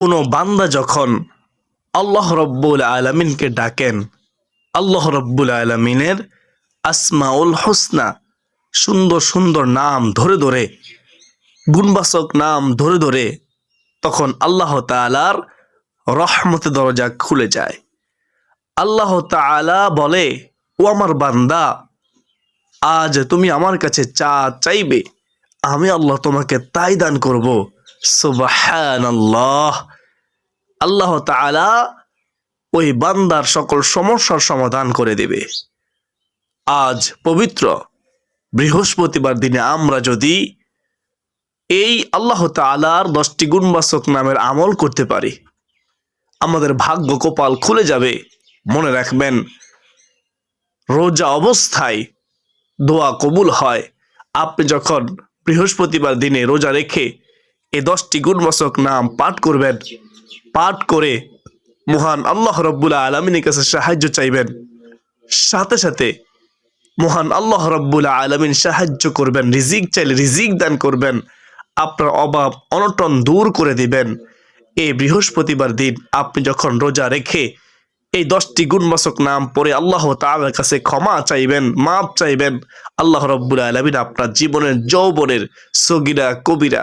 কোনো বান্দা যখন আল্লাহ রব্বুল আলামিনকে ডাকেন, আল্লাহ রব্বুল আলামিনের আসমাউল হোসনা, সুন্দর সুন্দর নাম ধরে ধরে, গুণবাচক নাম ধরে ধরে, তখন আল্লাহ তাআলার রহমতের দরজা খুলে যায়। আল্লাহ তাআলা বলে, ও আমার বান্দা, আজ তুমি আমার কাছে চাইবে, আমি আল্লাহ তোমাকে তাই দান করব। সুবহানাল্লাহ। আল্লাহ তাআলা ওই বান্দার সকল সমস্যার সমাধান করে দেবে। আজ পবিত্র বৃহস্পতিবার দিনে আমরা যদি এই আল্লাহ তাআলার 10টি গুণবাচক নামের আমল করতে পারি, আমাদের ভাগ্য কপাল খুলে যাবে। মনে রাখবেন, রোজা অবস্থায় দোয়া কবুল হয়। আপনি যখন বৃহস্পতিবার দিনে রোজা রেখে এই 10টি গুণবাচক নাম পাঠ করবেন, পাঠ করে মহান আল্লাহ রব্বুল আলামিনের কাছে সাহায্য চাইবেন, সাথে সাথে মহান আল্লাহ রব্বুল আলামিন সাহায্য করবেন, রিজিক চাইলে রিজিক দান করবেন, আপনার অভাব অনটন দূর করে দিবেন। এই বৃহস্পতিবার দিন আপনি যখন রোজা রেখে এই 10টি গুণবাচক নাম পড়ে আল্লাহ তাআলার কাছে ক্ষমা চাইবেন, মাপ চাইবেন, আল্লাহ রব্বুল আলামিন আপনার জীবনের যৌবনের সগীরা কবিরা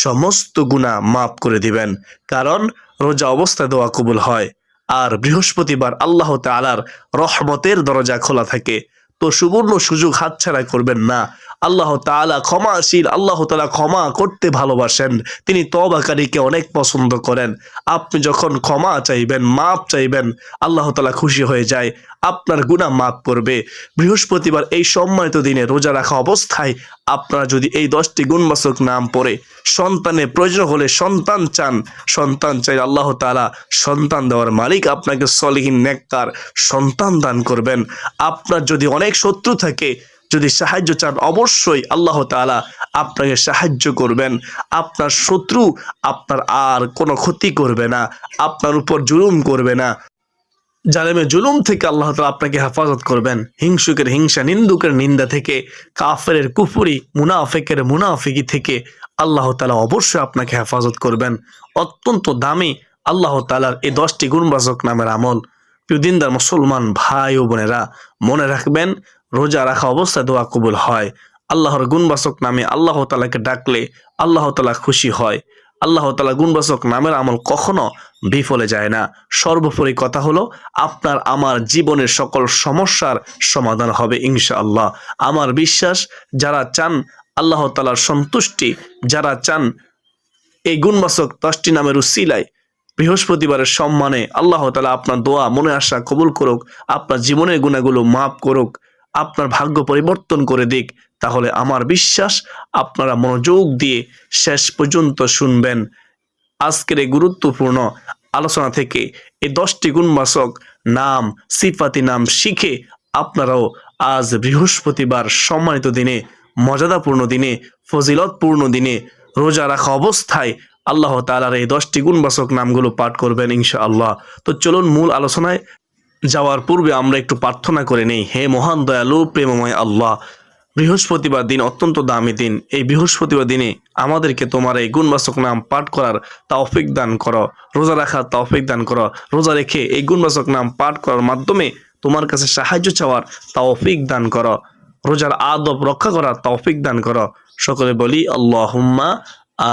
সমস্ত গুনাহ মাপ করে দিবেন। কারণ রোজা অবস্থায় দোয়া কবুল হয়, আর বৃহস্পতিবার আল্লাহ তাআলার রহমতের দরজা খোলা থাকে। তো সুবর্ণ সুযোগ হাতছাড়া করবেন না। আল্লাহ তাআলা ক্ষমাশীল, আল্লাহ তাআলা ক্ষমা করতে ভালোবাসেন, তিনি তওবাকারীকে অনেক পছন্দ করেন। আপনি যখন ক্ষমা চাইবেন, মাপ চাইবেন, আল্লাহ তাআলা খুশি হয়ে যায়, আপনার গুনাহ মাফ করবে। বৃহস্পতিবার এই সম্মানিত দিনে রোজা রাখা অবস্থায় আপনারা যদি এই 10টি গুণবাচক নাম পড়ে সন্তানের প্রয়োজন হলে সন্তান চান, সন্তান চাই, আল্লাহ তাআলা সন্তান দেওয়ার মালিক, আপনাকে সলিহিন নেককার সন্তান দান করবেন। আপনার যদি অনেক শত্রু থাকে, যদি সাহায্য চান, অবশ্যই আল্লাহ তাআলা আপনাকে সাহায্য করবেন। আপনার শত্রু আপনার আর কোনো ক্ষতি করবে না, আপনার উপর জুলুম করবে না। জালেমের জুলুম থেকে আল্লাহ তাআলা আপনাকে হেফাজত করবেন। হিংসুকের হিংসা, নিন্দুকের নিন্দা থেকে, কাফেরের কুফরি, মুনাফিকের মুনাফিকি থেকে আল্লাহ তাআলা অবশ্যই আপনাকে হেফাজত করবেন। অত্যন্ত দামি আল্লাহ তাআলার এই 10টি গুণবাচক নামের আমল। প্রিয় দিনদার মুসলমান ভাই ও বোনেরা, মনে রাখবেন, রোজা রাখা অবস্থায় দোয়া কবুল হয়। আল্লাহর গুণবাচক নামে আল্লাহ তাআলাকে ডাকলে আল্লাহ তাআলা খুশি হয়। আল্লাহ তাআলা গুণবাচক নামের আমল কখনো বিফলে যায় না। সর্বোপরি কথা হলো, আপনার আমার জীবনের সকল সমস্যার সমাধান হবে ইনশাআল্লাহ। আমার বিশ্বাস, যারা চান আল্লাহ তাআলার সন্তুষ্টি, যারা চান এই গুণবাচক 10টি নামের উসিলায় বৃহস্পতিবারের সম্মানে আল্লাহ তাআলা আপনার দোয়া মনে আশা কবুল করুক, আপনার জীবনের গুনাহগুলো মাফ করুক, আপনার ভাগ্য পরিবর্তন করে দিক, তাহলে আমার বিশ্বাস আপনারা মনোযোগ দিয়ে শেষ পর্যন্ত শুনবেন। আজকের এই গুরুত্বপূর্ণ আলোচনা থেকে এই 10টি গুণবাচক নাম, সিফাতি নাম শিখে আপনারাও আজ বৃহস্পতিবার সম্মানিত দিনে, মর্যাদাপূর্ণ দিনে, ফজিলতপূর্ণ দিনে রোজা রাখা অবস্থায় আল্লাহ তাআলার এই 10টি গুণবাচক নামগুলো পাঠ করবেন ইনশাআল্লাহ। তো চলুন মূল আলোচনায় যাওয়ার পূর্বে আমরা একটু প্রার্থনা করে নেই। হে মহান দয়ালু প্রেমময় আল্লাহ, বৃহস্পতিবার দিন অত্যন্ত দামি দিন। এই বৃহস্পতিবার দিনে আমাদেরকে তোমার এই গুণবাচক নাম পাঠ করার তৌফিক দান করো, রোজা রাখার তৌফিক দান করো, রোজা রেখে এই গুণবাচক নাম পাঠ করার মাধ্যমে তোমার কাছে সাহায্য চাওয়ার তৌফিক দান করো, রোজার আদব রক্ষা করার তৌফিক দান করো। সকলে বলি আল্লাহুম্মা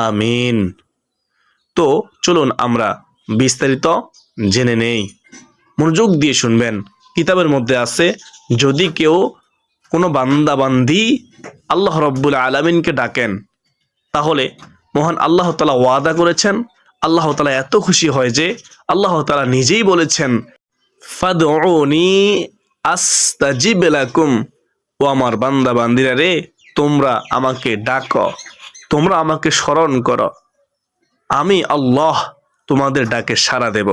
আমিন। তো চলুন আমরা বিস্তারিত জেনে নেই। মনোযোগ দিয়ে শুনবেন। কিতাবের মধ্যে আছে, যদি কেউ কোনো বান্দা বান্দি আল্লাহ রব্বুল আলামিনকে ডাকেন, তাহলে মহান আল্লাহ তাআলা ওয়াদা করেছেন, আল্লাহ তাআলা এত খুশি হয় যে আল্লাহ তাআলা নিজেই বলেছেন, ফাদউনি আস্তাজিব লাকুম, ও আমার বান্দা বান্দিরা রে, তোমরা আমাকে ডাকো, তোমরা আমাকে স্মরণ করো, আমি আল্লাহ তোমাদের ডাকে সাড়া দেব।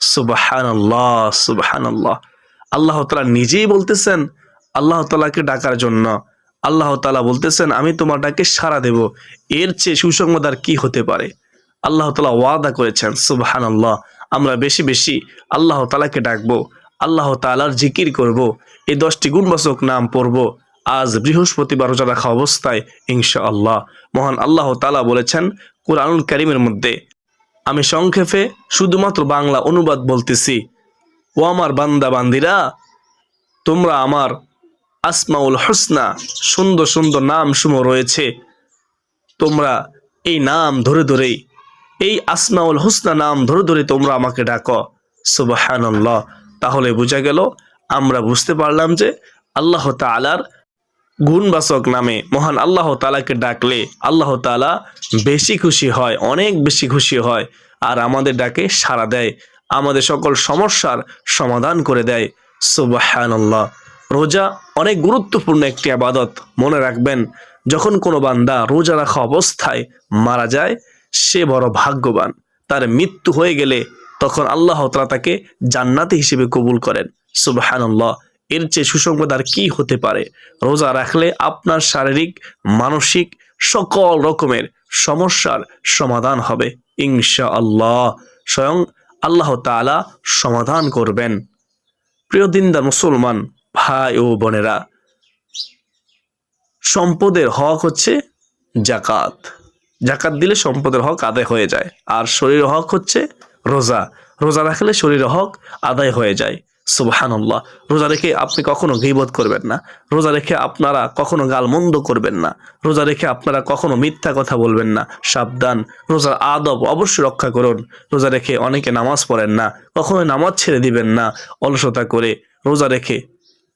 সুবহানাল্লাহ, সুবহানাল্লাহ। আল্লাহ তাআলা নিজেই বলতেছেন আল্লাহ তাআলাকে ডাকার জন্য। আল্লাহ তাআলা বলতেছেন, আমি তোমার ডাকে সাড়া দেব। এর চেয়ে সুসংবাদ আর কি হতে পারে? আল্লাহ তাআলা ওয়াদা করেছেন। সুবহানাল্লাহ। আমরা বেশি বেশি আল্লাহ তাআলাকে ডাকবো, আল্লাহ তাআলার জিকির করব, এই 10টি গুণবাচক নাম পড়ব আজ বৃহস্পতিবার রোজা রাখা অবস্থায় ইনশাআল্লাহ। মহান আল্লাহ তাআলা বলেছেন কোরআনুল কারীমের মধ্যে, আমি সংক্ষেপে শুধুমাত্র বাংলা অনুবাদ বলতেছি। ও আমার বান্দা বান্দিরা, তোমরা আমার আসমাউল হুসনা, সুন্দর সুন্দর নাম সমূহ রয়েছে, তোমরা এই নাম ধরে ধরেই, এই আসমাউল হুসনা নাম ধরে ধরে তোমরা আমাকে ডাকো। সুবহানাল্লাহ। তাহলে বোঝা গেল, আমরা বুঝতে পারলাম যে আল্লাহ তাআলার গুণবাচক নামে মহান আল্লাহ তাআলাকে ডাকলে আল্লাহ তাআলা বেশি খুশি হয়, অনেক বেশি খুশি হয়, আর আমাদের ডাকে সাড়া দেয়, আমাদের সকল সমস্যার সমাধান করে দেয়। সুবহানাল্লাহ। রোজা অনেক গুরুত্বপূর্ণ একটি ইবাদত। মনে রাখবেন, যখন কোনো বান্দা রোজা রাখা অবস্থায় মারা যায়, সে বড় ভাগ্যবান। তার মৃত্যু হয়ে গেলে তখন আল্লাহ তাআলা তাকে জান্নাতি হিসেবে কবুল করেন। সুবহানাল্লাহ। এর চেয়ে সুসংবাদ আর কি হতে পারে? রোজা রাখলে আপনার শারীরিক, মানসিক সকল রকমের সমস্যার সমাধান হবে ইনশাআল্লাহ। স্বয়ং আল্লাহ তাআলা সমাধান করবেন। প্রিয় দিনদার মুসলমান ভাই ও বোনেরা, সম্পদের হক হচ্ছে জাকাত। জাকাত দিলে সম্পদের হক আদায় হয়ে যায়। আর শরীরের হক হচ্ছে রোজা। রোজা রাখলে শরীরের হক আদায় হয়ে যায়। সুবহানাল্লাহ। রোজা রেখে আপনি কখনো গীবত করবেন না। রোজা রেখে আপনারা কখনো গালমন্দ করবেন না। রোজা রেখে আপনারা কখনো মিথ্যা কথা বলবেন না। সাবধান, রোজার আদব অবশ্যই রক্ষা করুন। রোজা রেখে অনেকে নামাজ পড়েন না, কখনোই নামাজ ছেড়ে দিবেন না অলসতা করে। রোজা রেখে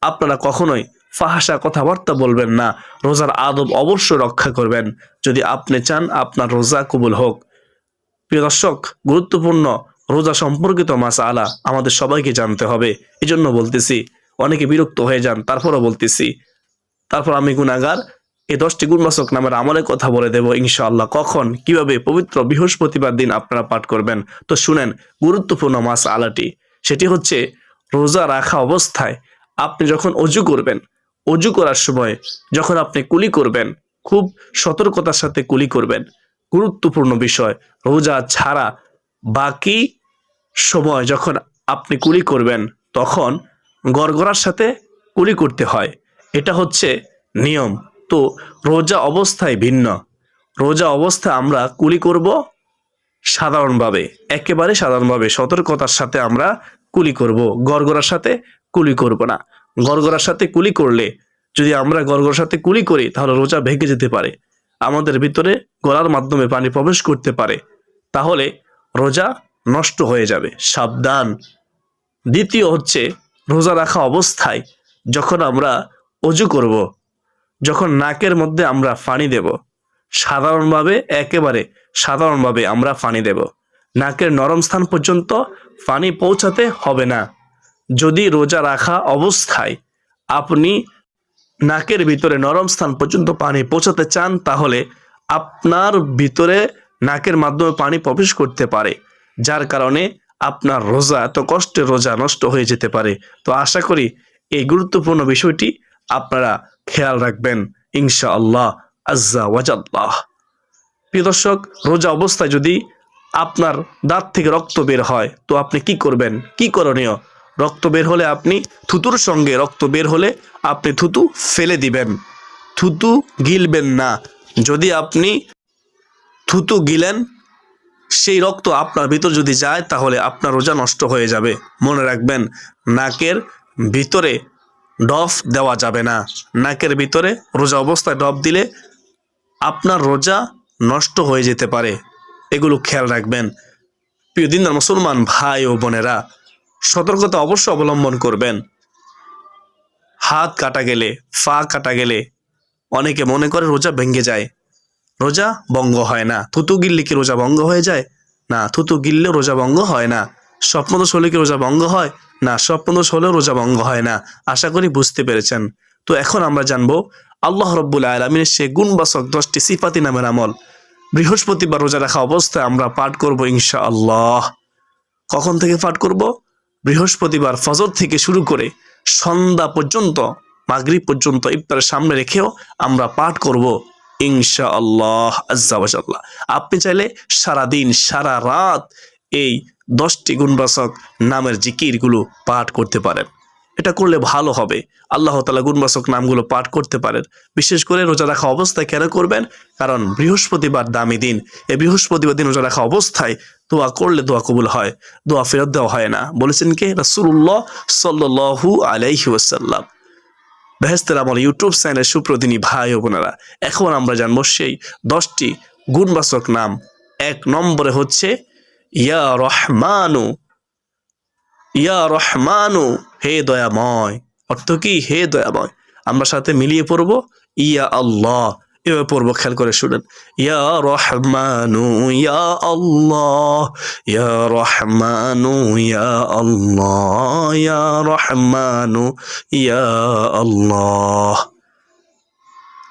আপনারা কখনোই ফাহাশা কথাবার্তা বলবেন না। রোজার আদব অবশ্যই রক্ষা করবেন যদি আপনি চান আপনার রোজা কবুল হোক। প্রিয় দর্শক, গুরুত্বপূর্ণ রোজা সম্পর্কিত মাসআলা আমাদের সবাইকে জানতে হবে। এজন্য বলতেছি, অনেকে বিরক্ত হয়ে যান, তারপরও বলতেছি। তারপর আমি গুনাহগার এই 10টি গুণবাচক নামের আমলের কথা বলে দেব ইনশাআল্লাহ। কখন, কিভাবে পবিত্র বৃহস্পতিবার দিন আপনারা পাঠ করবেন। তো শুনেন গুরুত্বপূর্ণ মাসআলাটি। সেটি হচ্ছে, রোজা রাখা অবস্থায় আপনি যখন অজু করবেন, অজু করার সময় যখন আপনি কুলি করবেন, খুব সতর্কতার সাথে কুলি করবেন। গুরুত্বপূর্ণ বিষয়, রোজা ছাড়া বাকি সময় যখন আপনি কুলি করবেন, তখন গড়গড়ার সাথে কুলি করতে হয়। এটা হচ্ছে নিয়ম। তো রোজা অবস্থায় ভিন্ন। রোজা অবস্থায় আমরা কুলি করব সাধারণভাবে, একেবারে সাধারণভাবে সতর্কতার সাথে আমরা কুলি করব। গড়গড়ার সাথে কুলি করব না। গড়গড়ার সাথে কুলি করলে, যদি আমরা গড়গড়ার সাথে কুলি করি, তাহলে রোজা ভেঙে যেতে পারে, আমাদের ভিতরে গলার মাধ্যমে পানি প্রবেশ করতে পারে, তাহলে রোজা নষ্ট হয়ে যাবে। সাবধান। দ্বিতীয় হচ্ছে, রোজা রাখা অবস্থায় যখন আমরা অজু করব, যখন নাকের মধ্যে আমরা পানি দেব, সাধারণভাবে, একেবারে সাধারণভাবে আমরা পানি দেব। নাকের নরম স্থান পর্যন্ত পানি পৌঁছাতে হবে না। যদি রোজা রাখা অবস্থায় আপনি নাকের ভিতরে নরম স্থান পর্যন্ত পানি পৌঁছাতে চান, তাহলে আপনার ভিতরে নাকের মাধ্যমে পানি প্রবেশ করতে পারে, যার কারণে আপনার রোজা, এত কষ্টের রোজা নষ্ট হয়ে যেতে পারে। তো আশা করি এই গুরুত্বপূর্ণ বিষয়টি আপনারা খেয়াল রাখবেন ইনশাআল্লাহ আজ্জা ওয়াজাল্লাহ। প্রিয় দর্শক, রোজা অবস্থায় যদি আপনার দাঁত থেকে রক্ত বের হয়, তো আপনি কি করবেন? কি করণীয়? রক্ত বের হলে আপনি থুতুর সঙ্গে, রক্ত বের হলে আপনি থুতু ফেলে দিবেন, থুতু গিলবেন না। যদি আপনি থুতু গিলেন, সেই রক্ত আপনার ভিতর যদি যায়, তাহলে আপনার রোজা নষ্ট হয়ে যাবে। মনে রাখবেন, নাকের ভিতরে ডফ দেওয়া যাবে না। নাকের ভিতরে রোজা অবস্থায় ডফ দিলে আপনার রোজা নষ্ট হয়ে যেতে পারে। এগুলো খেয়াল রাখবেন। প্রিয় দিনদার মুসলমান ভাই ও বোনেরা, সতর্কতা অবশ্যই অবলম্বন করবেন। হাত কাটা গেলে, পা কাটা গেলে অনেকে মনে করে রোজা ভেঙে যায়। রোজা ভঙ্গ হয় না। থুতু গিললে কি রোজা ভঙ্গ হয়ে যায়? না, থুতু গিললে রোজা ভঙ্গ হয় না। স্বপ্নদোষ হলে কি রোজা ভঙ্গ হয়? না, স্বপ্নদোষ হলেও রোজা ভঙ্গ হয় না। আশা করি বুঝতে পেরেছেন। তো এখন আমরা জানবো আল্লাহ রাব্বুল আলামিনের সে গুণবাচক 10টি সিফাতি নামের আমল বৃহস্পতিবার রোজা রাখা অবস্থায় আমরা পাঠ করব ইনশাআল্লাহ। কখন থেকে পাঠ করব? বৃহস্পতিবার ফজর থেকে শুরু করে সন্ধ্যা পর্যন্ত, মাগরিব পর্যন্ত, ইফতারের সামনে রেখেও আমরা পাঠ করব ইনশাআল্লাহ আজ্জা ওয়াজাল্লাহ। আপনি চাইলে সারাদিন, সারা রাত এই 10টি গুণবাচক নামের জিকিরগুলো পাঠ করতে পারেন। এটা করলে ভালো হবে। আল্লাহ তাআলা গুণবাচক নামগুলো পাঠ করতে পারেন। বিশেষ করে রোজা রাখা অবস্থায় কেন করবেন? কারণ বৃহস্পতিবার দামি দিন। এই বৃহস্পতিবার দিন রোজা রাখা অবস্থায় দোয়া করলে দোয়া কবুল হয়, দোয়া ফেরত দেওয়া হয় না। বলেছেন কে? রাসূলুল্লাহ সাল্লাল্লাহু আলাইহি ওয়াসাল্লাম। বেহেশতের আমল ইউটিউব চ্যানেলের সুপ্রতিনি ভাই ও বোনেরা, এখন আমরা জানবো সেই 10টি গুণবাচক নাম। 1 নম্বরে হচ্ছে ইয়া রহমানু। ইয়া রহমানু, হে দয়াময়। অর্থ কি? হে দয়াময়। আমরা সাথে মিলিয়ে পড়ব ইয়া আল্লাহ। এভাবে পড়বো, খেয়াল করে শুনেন। ইয়া রহমানু ইয়া আল্লাহ, ইয়া রহমানু ইয়া আল্লাহ, ইয়া রহমানু ইয়া আল্লাহ।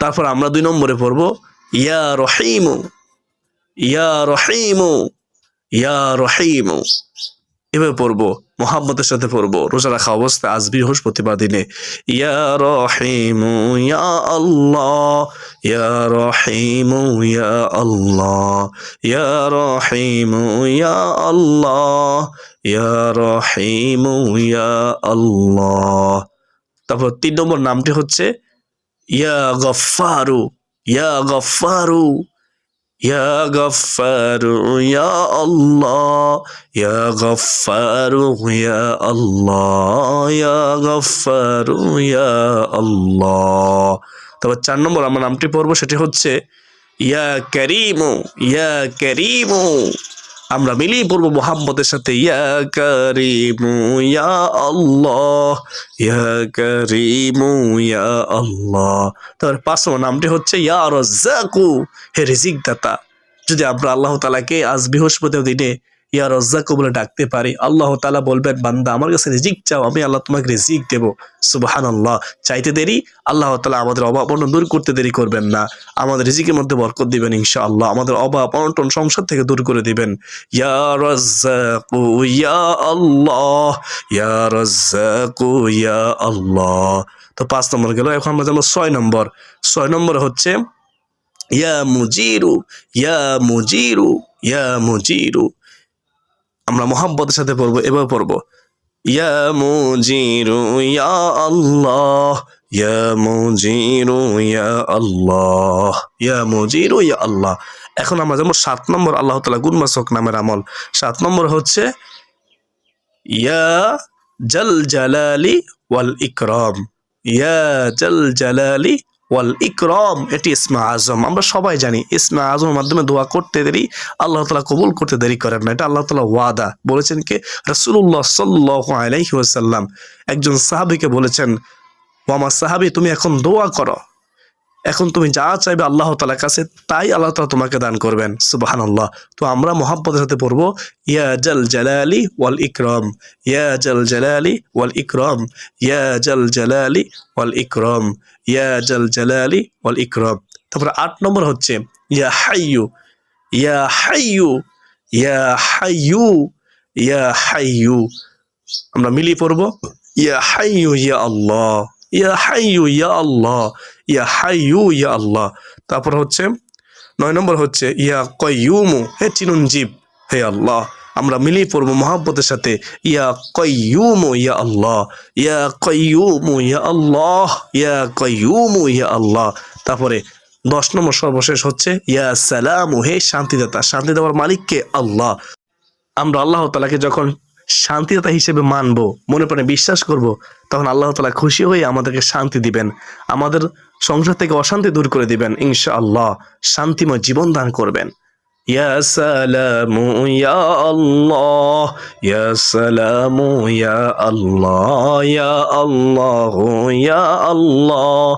তারপর আমরা 2 নম্বরে পড়বো ইয়া রহিমু, ইয়া রহিমু, ইয়া রহিমু। এভাবে পড়বো, মোহাম্মতের সাথে পড়বো রোজা রাখা অবস্থায় আজ বৃহস্পতিবার দিনে। ইয়া রহিমু ইয়া আল্লাহ, ইয়া রহিমু ইয়া আল্লাহ, ইয়া রহিমু ইয়া আল্লাহ, ইয়া রহিমু ইয়া আল্লাহ। তারপর 3 নম্বর নামটি হচ্ছে ইয়া গফফারু, ইয়া গফফারু, ইয়া গফফারু ইয়া আল্লাহ, ইয়া গফফারু ইয়া আল্লাহ, ইয়া গফফারু ইয়া আল্লাহ। তারপর 4 নম্বর আমরা নামটি পড়বো, সেটি হচ্ছে ইয়া কারীমু, ইয়া কারীমু। আমরা মিলিয়ে পড়বো মোহাম্মদের সাথে ইয়া কারীমু ইয়া আল্লাহ, ইয়া কারীমু ইয়া আল্লাহ। তারপর 5 নম্বর নামটি হচ্ছে ইয়া রাজ্জাকু, হে রিজিক দাতা। যদি আমরা আল্লাহ তাআলাকে আজ বৃহস্পতিবার দিনে ইয়া রাজ্জাকু বলে ডাকতে পারি, আল্লাহ তাআলা বলবেন বান্দা আমার কাছে রিজিক চাও, আমি আল্লাহ তোমাকে রিজিক দেব। সুবহানাল্লাহ। চাইতে দেরি, আল্লাহ তাআলা আমাদের অভাব অনটন দূর করতে দেরি করবেন না। আমাদের রিজিকের মধ্যে বরকত দিবেন ইনশাআল্লাহ। আমাদের অভাব অনটন সংসার থেকে দূর করে দিবেন। ইয়া রাজ্জাকু ইয়া আল্লাহ, ইয়া রাজ্জাকু ইয়া আল্লাহ। তো 5 নম্বর গেল। এখন আমরা যাবো 6 নম্বর। 6 নম্বর হচ্ছে ইয়া মুজিরু, ইয়া মুজিরু, ইয়া মুজিরু। আমরা মোহাম্মদের সাথে পড়বো, এভাবে পড়বো ইয়া মুজিরু ইয়া আল্লাহ, ইয়া মুজিরু ইয়া আল্লাহ, ইয়া মুজিরু ইয়া আল্লাহ। এখন আমরা যাবো 7 নম্বর আল্লাহ তাআলা গুণবাচক নামের আমল। 7 নম্বর হচ্ছে ইয়া জাল জালালি ওয়াল ইকরাম, ইয়া জাল জালালি ওয়াল ইকরাম। এটি ইসমে আজম। আমরা সবাই জানি ইসমে আজমের মাধ্যমে দোয়া করতে দেরি, আল্লাহ তাআলা কবুল করতে দেরি করেন না। এটা আল্লাহ তাআলা ওয়াদা। বলেছেন কে? রাসূলুল্লাহ সাল্লাল্লাহু আলাইহি ওয়াসাল্লাম একজন সাহাবীকে বলেছেন, ও আমার সাহাবী, তুমি এখন দোয়া করো, এখন তুমি যা চাইবে আল্লাহ তাআলার কাছে তাই আল্লাহ তাআলা তোমাকে দান করবেন। সুবহানাল্লাহ। তো আমরা মোহাম্মদের সাথে পড়বো ইয়া জাল জালালি ওয়াল ইকরাম, ইয়া জাল জালালি ওয়াল ইকরাম, ইয়া জাল জালালি ওয়াল ইকরাম, ইয়া জাল জালালি ওয়াল ইকরাম। তারপর 8 নম্বর হচ্ছে ইয়া হাইয়ু, ইয়া হাইয়ু, ইয়া হাইয়ু, ইয়া হাইয়ু। আমরা মিলিয়ে পড়বো ইয়া হাইয়ু ইয়া আল্লাহ, ইয়া হাইয়ু ইয়া আল্লাহ, ইয়া হাইয়ু ইয়া আল্লাহ। তারপর হচ্ছে 9 নম্বর হচ্ছে ইয়া কাইয়ুমু, হে চিরঞ্জীব, হে আল্লাহ। আমরা মিলিয়ে পড়বো মোহাম্মতের সাথে ইয়া কাইয়ুমু ইয়া আল্লাহ, ইয়া কাইয়ুমু ইয়া আল্লাহ, ইয়া কাইয়ুমু ইয়া আল্লাহ। তারপরে 10 নম্বর সর্বশেষ হচ্ছে ইয়া সালামু, হে শান্তিদাতা। শান্তি দেওয়ার মালিককে আল্লাহ। আমরা আল্লাহ তাআলাকে যখন শান্তিদাতা হিসেবে মানব, মনে প্রাণে বিশ্বাস করব, তখন আল্লাহ তাআলা খুশি হয়ে আমাদেরকে শান্তি দিবেন, আমাদের সংসার থেকে অশান্তি দূর করে দিবেন ইনশাআল্লাহ, শান্তিময় জীবন দান করবেন। ইয়া সালামু ইয়া আল্লাহ, ইয়া সালামু ইয়া আল্লাহ, ইয়া আল্লাহু ইয়া আল্লাহ,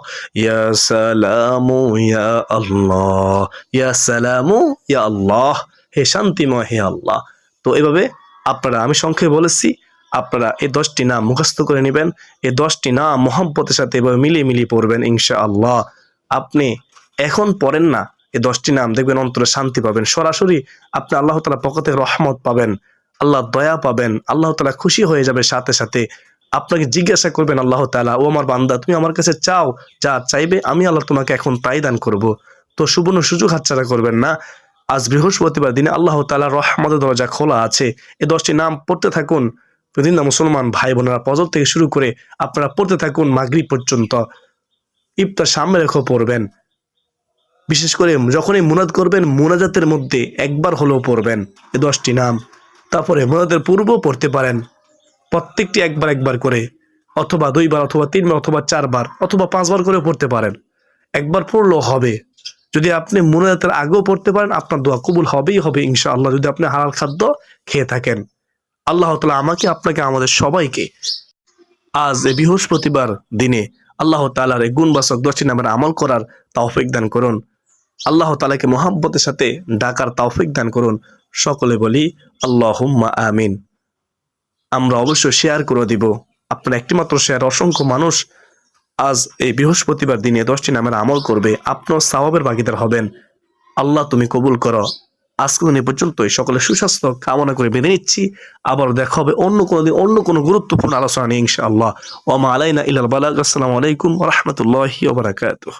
ইয়া সালামু ইয়া আল্লাহ, ইয়া সালামু ইয়া আল্লাহ, হে শান্তিময় হে আল্লাহ। তো এভাবে আপনারা, আমি সংক্ষেপে বলেছি, আপনারা এই 10টি নাম মুখস্থ করে নেবেন। এই 10টি নাম মোহাম্মতের সাথে এভাবে মিলিয়ে মিলিয়ে পড়বেন ইনশাআল্লাহ। আপনি এখন পড়েন না, এই 10টি নাম দেখবেন অন্তরে শান্তি পাবেন। সরাসরি আপনি আল্লাহ তাআলার পক্ষ থেকে রহমত পাবেন, আল্লাহ দয়া পাবেন, আল্লাহ তাআলা খুশি হয়ে যাবে। সাথে সাথে আপনাকে জিজ্ঞাসা করবেন আল্লাহ তাআলা, ও আমার বান্দা, তুমি আমার কাছে চাও, যা চাইবে আমি আল্লাহ তোমাকে এখন তাই দান করব। তো সুবর্ণ সুযোগ হাতছাড়া করবেন না। আজ বৃহস্পতিবার দিনে আল্লাহ তাআলার রহমতের দরজা খোলা আছে। এই 10টি নাম পড়তে থাকুন, প্রতিদিন মুসলমান ভাই বোনেরা ফজর থেকে শুরু করে আপনারা পড়তে থাকুন মাগরিব পর্যন্ত। ইফতার সামনে রেখে পড়বেন। বিশেষ করে যখনই মুনাদ করবেন মুনাজাতের মধ্যে একবার হলেও পড়বেন এই 10টি নাম। তারপরে মুনাজাতের পূর্বও পড়তে পারেন, প্রত্যেকটি একবার একবার করে, অথবা 2বার অথবা 3বার অথবা 4বার অথবা 5বার করে পড়তে পারেন। একবার পড়লেও হবে। যদি আপনি মুনাজাতের আগেও পড়তে পারেন আপনার দোয়া কবুল হবেই হবে ইনশাআল্লাহ, যদি আপনি হালাল খাদ্য খেয়ে থাকেন। আল্লাহ তাআলা আমাকে আপনাকে আমাদের সবাইকে আজ এই বৃহস্পতিবার দিনে আল্লাহ তাআলার এই গুণবাচক 10টি নামের আমল করার তৌফিক দান করুন। আল্লাহ তাআলাকে মোহাব্বতের সাথে ডাকার তৌফিক দান করুন। সকলে বলি আল্লাহুম্মা আমিন। আমরা অবশ্যই শেয়ার করে দিব। আপনার একটিমাত্র শেয়ার অসংখ্য মানুষ আজ এই বৃহস্পতিবার দিনে 10টি নামের আমল করবে, আপনার সওয়াবের ভাগীদার হবেন। আল্লাহ তুমি কবুল করো। আজকে দিন পর্যন্তই সকলে সুস্বাস্থ্য কামনা করে বেঁধে নিচ্ছি। আবার দেখা হবে অন্য কোনো দিন অন্য কোনো গুরুত্বপূর্ণ আলোচনা নিয়ে ইনশাআল্লাহ। ওয়া মা আলাইনা ইল্লাল বালাগ। আসসালামু আলাইকুম ওয়া রাহমাতুল্লাহি ওয়া বারাকাতুহু।